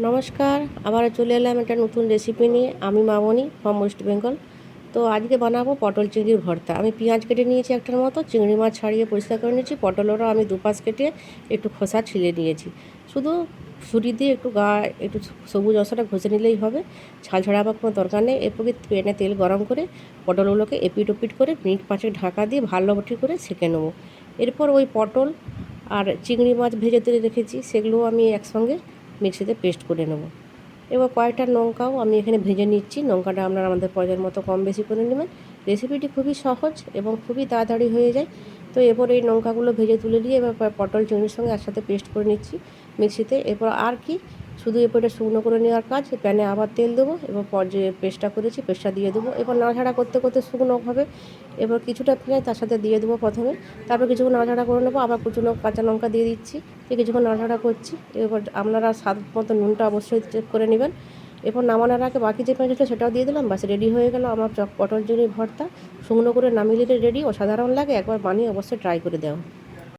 নমস্কার, আবার চলে এলাম একটা নতুন রেসিপি নিয়ে। আমি মামনি ফ্রম ওয়েস্ট বেঙ্গল। তো আজকে বানাবো পটল চিংড়ির ভর্তা। আমি পেঁয়াজ কেটে নিয়েছি একটার মতো, চিংড়ি মাছ ছাড়িয়ে পরিষ্কার করে নিয়েছি, পটলেরও আমি দুপাশ কেটে একটু খোসা ছিলে নিয়েছি। শুধু ছুরি দিয়ে একটু একটু সবুজ অংশটা ঘষে নিলেই হবে, ছাল ছাড়াবার কোনো দরকার নেই। এরপরে প্যানে তেল গরম করে পটলগুলোকে এপিট ওপিট করে মিনিট পাঁচেক ঢাকা দিয়ে ভালো করে সেঁকে নেবো। এরপর ওই পটল আর চিংড়ি মাছ ভেজে তুলে রেখেছি, সেগুলোও আমি একসঙ্গে মিক্সিতে পেস্ট করে নেব। এবার কয়েকটা লঙ্কাও আমি এখানে ভেজে নিচ্ছি। লঙ্কাটা আপনারা আমাদের প্রয়োজন মতো কম বেশি করে নেবেন। রেসিপিটি খুবই সহজ এবং খুবই তাড়াতাড়ি হয়ে যায়। তো এরপর এই লঙ্কাগুলো ভেজে তুলে দিয়ে এবার পটল চিংড়ির সঙ্গে একসাথে পেস্ট করে নিচ্ছি মিক্সিতে। এরপর আর কি, শুধু এরপর এটা শুকনো করে নেওয়ার কাজ। প্যানে আবার তেল দেবো, এবার পর যে পেস্টটা করেছি পেস্টটা দিয়ে দেবো। এবার নাড়াচাড়া করতে করতে শুকনো হবে। এবার কিছুটা পেঁয়াজ তার সাথে দিয়ে দেবো প্রথমে, তারপর কিছুক্ষণ নাড়াচাড়া করে নেবো, আবার কুচনো কাঁচা লঙ্কা দিয়ে দিচ্ছি, কিছুক্ষণ নাড়াচাড়া করছি। এবার আপনারা স্বাদ মতো নুনটা অবশ্যই চেক করে নেবেন। এরপর নামানোর আগে বাকি যে পেঁয়াজ ছিল সেটাও দিয়ে দিলাম, বাস রেডি হয়ে গেল আমার পটল চিংড়ির ভর্তা। শুকনো করে নামিয়ে দিলে রেডি। অসাধারণ লাগে, একবার বানিয়ে অবশ্যই ট্রাই করে দেওয়া।